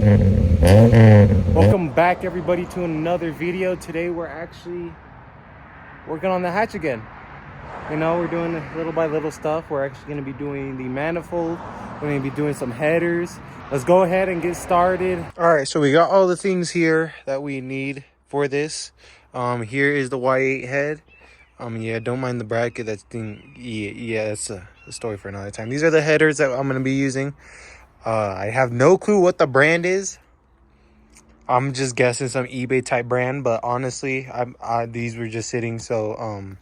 Welcome back everybody to another video. Today we're actually working on the hatch again. You know, we're doing little by little stuff. We're actually going to be doing the manifold. We're going to be doing some headers. Let's go ahead and get started. All right, so we got all the things here that we need for this. Here is the Y8 head. Yeah, don't mind the bracket. That thing, yeah, that's a story for another time. These are the headers that I'm going to be using. I have no clue what the brand is. I'm just guessing some eBay type brand, but honestly, these were just sitting, so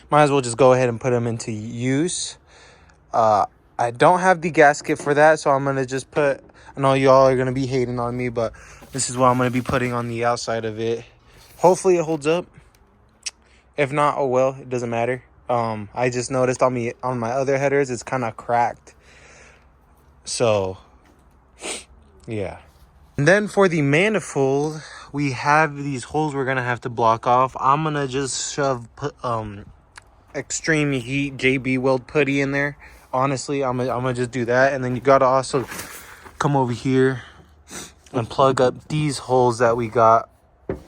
might as well just go ahead and put them into use. I don't have the gasket for that, so I'm gonna just put. I know y'all are gonna be hating on me, but this is what I'm gonna be putting on the outside of it. Hopefully, it holds up. If not, oh well, it doesn't matter. I just noticed on my other headers, it's kind of cracked. So, yeah. And then for the manifold, we have these holes we're gonna have to block off. I'm gonna just shove extreme heat JB weld putty in there. Honestly, I'm gonna just do that. And then you gotta also come over here and plug up these holes that we got.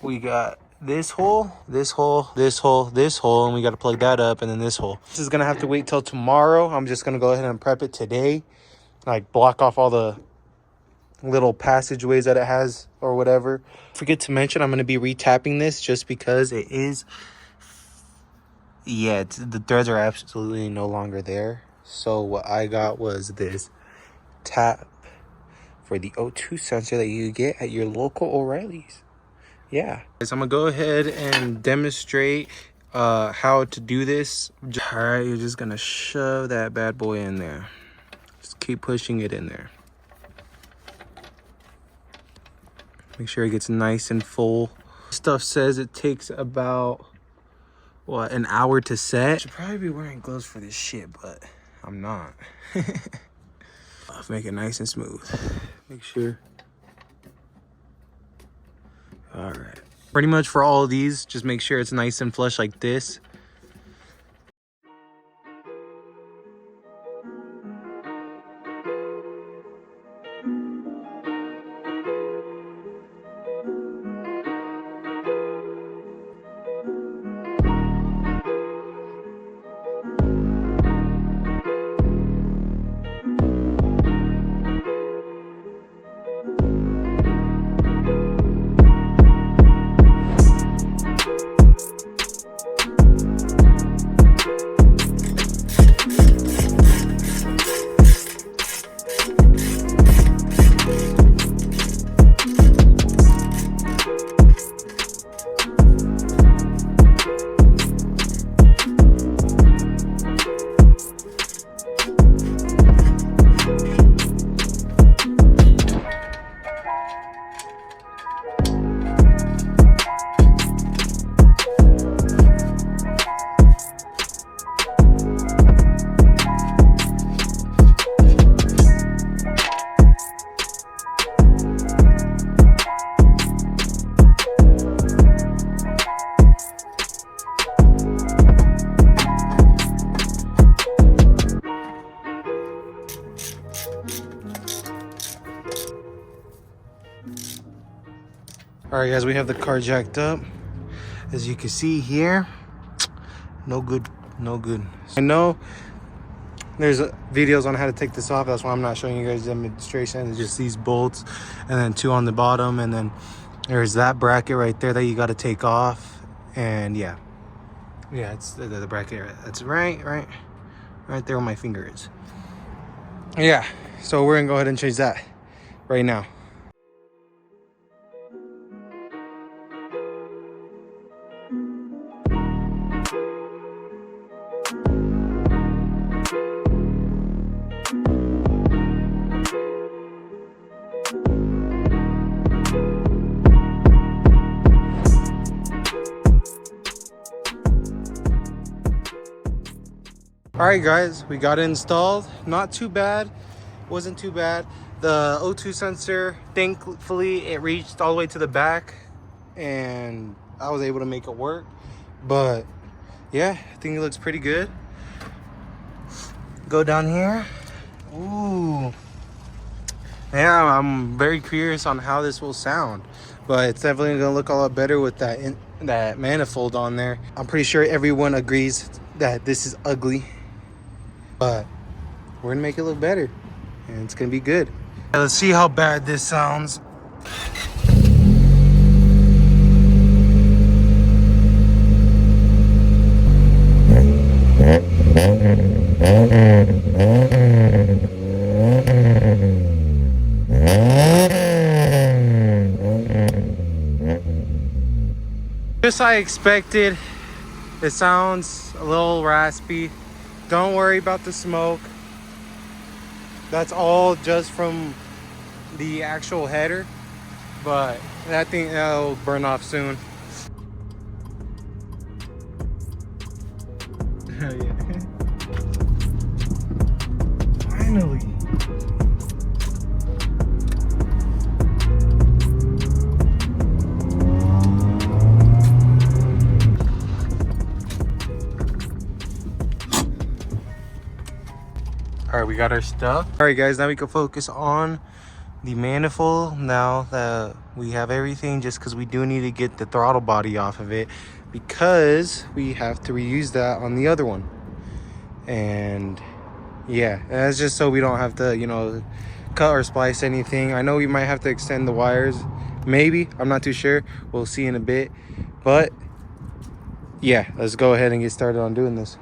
We got this hole, this hole, this hole, this hole, and we gotta plug that up, and then this hole. This is gonna have to wait till tomorrow. I'm just gonna go ahead and prep it today. Like block off all the little passageways that it has or whatever. Forget to mention, I'm going to be retapping this just because it is, yeah, the threads are absolutely no longer there. So what I got was this tap for the O2 sensor that you get at your local O'Reilly's. Yeah, so I'm gonna go ahead and demonstrate how to do this. All right, you're just gonna shove that bad boy in there. Just keep pushing it in there. Make sure it gets nice and full. Stuff says it takes about, what, an hour to set. Should probably be wearing gloves for this shit, but I'm not. Let's make it nice and smooth. Make sure. All right. Pretty much for all of these, just make sure it's nice and flush like this. All right, guys, we have the car jacked up. As you can see here, no good, no good. I know there's videos on how to take this off. That's why I'm not showing you guys the demonstration. It's just these bolts and then two on the bottom. And then there's that bracket right there that you got to take off. And yeah, it's the bracket. That's right there where my finger is. Yeah, so we're gonna go ahead and change that right now. All right, guys, we got it installed. Not too bad. Wasn't too bad. The O2 sensor, thankfully, it reached all the way to the back, and I was able to make it work. But yeah, I think it looks pretty good. Go down here. Ooh, Yeah, I'm very curious on how this will sound, but it's definitely gonna look a lot better with that manifold on there. I'm pretty sure everyone agrees that this is ugly, but we're gonna make it look better, and it's gonna be good. Let's see how bad this sounds. Just like I expected, it sounds a little raspy. Don't worry about the smoke. That's all just from the actual header, but I think that'll burn off soon. Yeah. Finally. All right, we got our stuff. All right, guys, now we can focus on the manifold now that we have everything, just because we do need to get the throttle body off of it because we have to reuse that on the other one. And yeah, that's just so we don't have to, you know, cut or splice anything. I know we might have to extend the wires, maybe, I'm not too sure, we'll see in a bit. But yeah, let's go ahead and get started on doing this.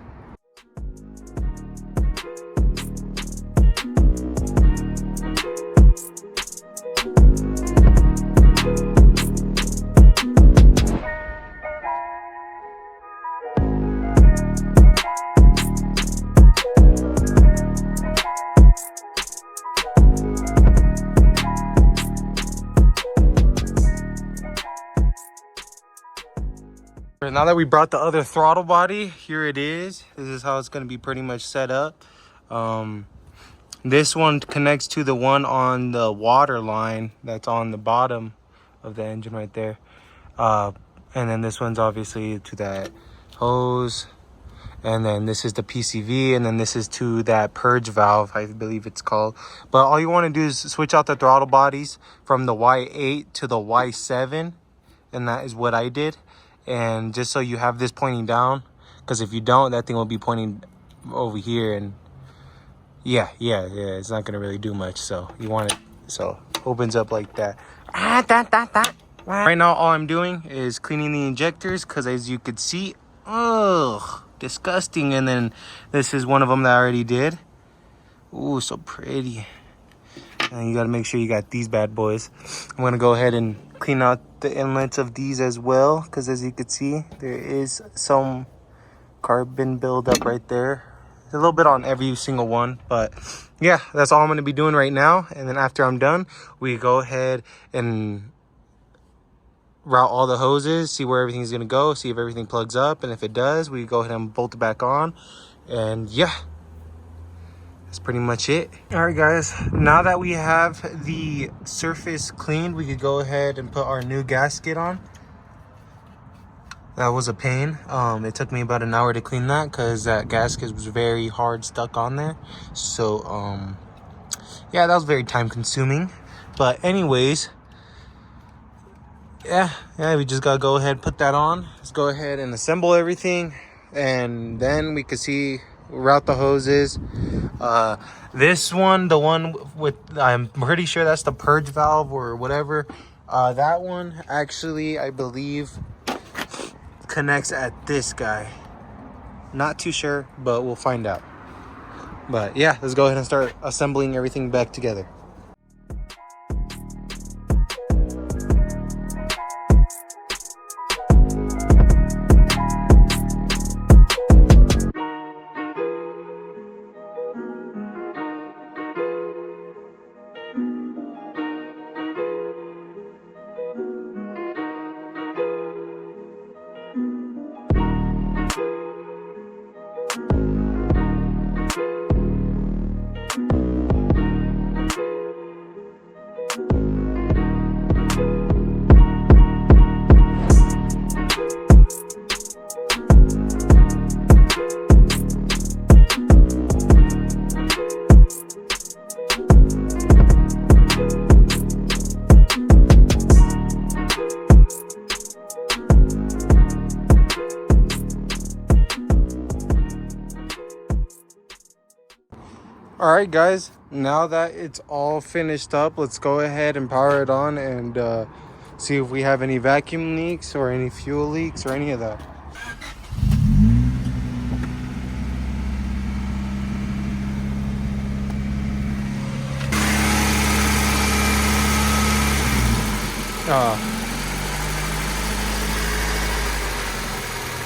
Now that we brought the other throttle body, here it is. This is how it's going to be pretty much set up. This one connects to the one on the water line that's on the bottom of the engine right there. And then this one's obviously to that hose. And then this is the PCV, and then this is to that purge valve, I believe it's called. But all you want to do is switch out the throttle bodies from the Y8 to the Y7, and that is what I did. And just so you have this pointing down, because if you don't, that thing will be pointing over here, and yeah, it's not gonna really do much. So you want it so it opens up like that. Right now, all I'm doing is cleaning the injectors, because as you could see, ugh, disgusting. And then this is one of them that I already did. Ooh, so pretty. And you got to make sure you got these bad boys. I'm going to go ahead and clean out the inlets of these as well, because as you can see, there is some carbon buildup right there. A little bit on every single one, but yeah, that's all I'm going to be doing right now. And then after I'm done, we go ahead and route all the hoses, see where everything's going to go, see if everything plugs up, and if it does, we go ahead and bolt it back on. And yeah, that's pretty much it. All right, guys, now that we have the surface cleaned, we could go ahead and put our new gasket on. That was a pain. It took me about an hour to clean that because that gasket was very hard stuck on there. So yeah, that was very time consuming. But anyways, yeah, we just gotta go ahead and put that on. Let's go ahead and assemble everything, and then we could see, route the hoses. This one, the one with, I'm pretty sure that's the purge valve or whatever. That one actually, I believe, connects at this guy. Not too sure, but we'll find out. But yeah, let's go ahead and start assembling everything back together. All right, guys, now that it's all finished up, let's go ahead and power it on and see if we have any vacuum leaks or any fuel leaks or any of that.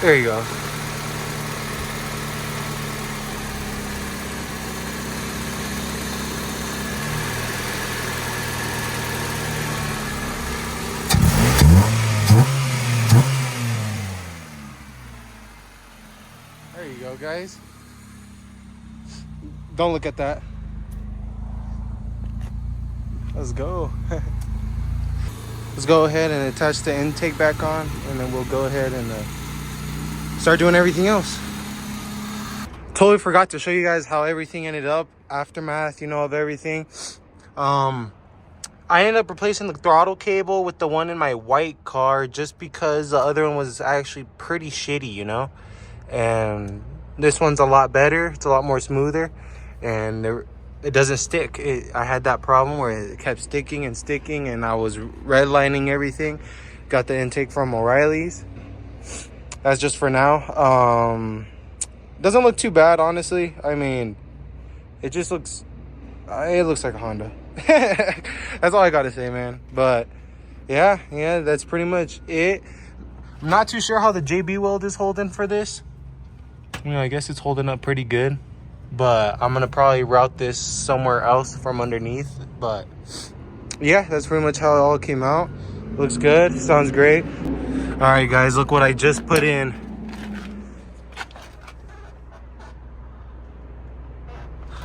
There you go. There you go, guys. Don't look at that. Let's go. Let's go ahead and attach the intake back on, and then we'll go ahead and start doing everything else. Totally forgot to show you guys how everything ended up, aftermath, you know, of everything. I ended up replacing the throttle cable with the one in my white car just because the other one was actually pretty shitty, you know. And this one's a lot better. It's a lot more smoother, and it doesn't stick. I had that problem where it kept sticking, and I was redlining everything. Got the intake from O'Reilly's. That's just for now. Doesn't look too bad, honestly. I mean, it just looks, it looks like a Honda. That's all I gotta say, man. But yeah, that's pretty much it. I'm not too sure how the JB weld is holding for this. You know, I guess it's holding up pretty good, but I'm gonna probably route this somewhere else from underneath. But yeah, that's pretty much how it all came out. Looks good, sounds great. All right, guys, look what I just put in.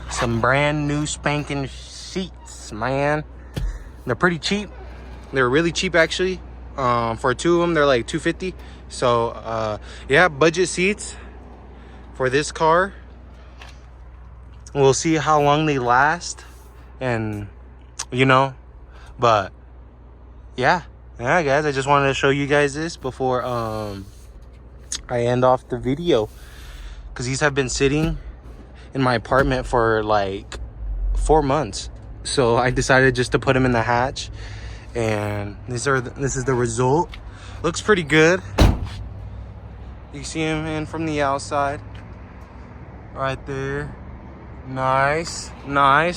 Some brand new spanking seats, man. They're pretty cheap. They're really cheap, actually. For two of them, they're like $250. So yeah, budget seats for this car. We'll see how long they last, and you know, but yeah, guys, I just wanted to show you guys this before I end off the video, because these have been sitting in my apartment for like 4 months. So I decided just to put them in the hatch, and this is the result. Looks pretty good. You see them in from the outside right there. Nice,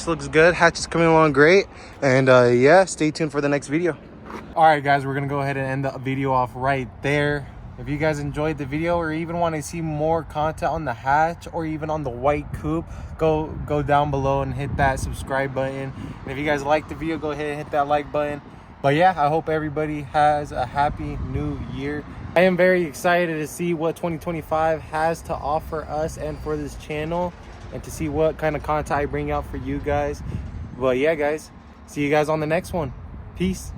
looks good. Hatch is coming along great, and yeah, stay tuned for the next video. All right, guys, we're gonna go ahead and end the video off right there. If you guys enjoyed the video, or even want to see more content on the hatch or even on the white coupe, go down below and hit that subscribe button. And if you guys like the video, go ahead and hit that like button. But yeah, I hope everybody has a happy new year. I am very excited to see what 2025 has to offer us and for this channel, and to see what kind of content I bring out for you guys. But yeah, guys, see you guys on the next one. Peace.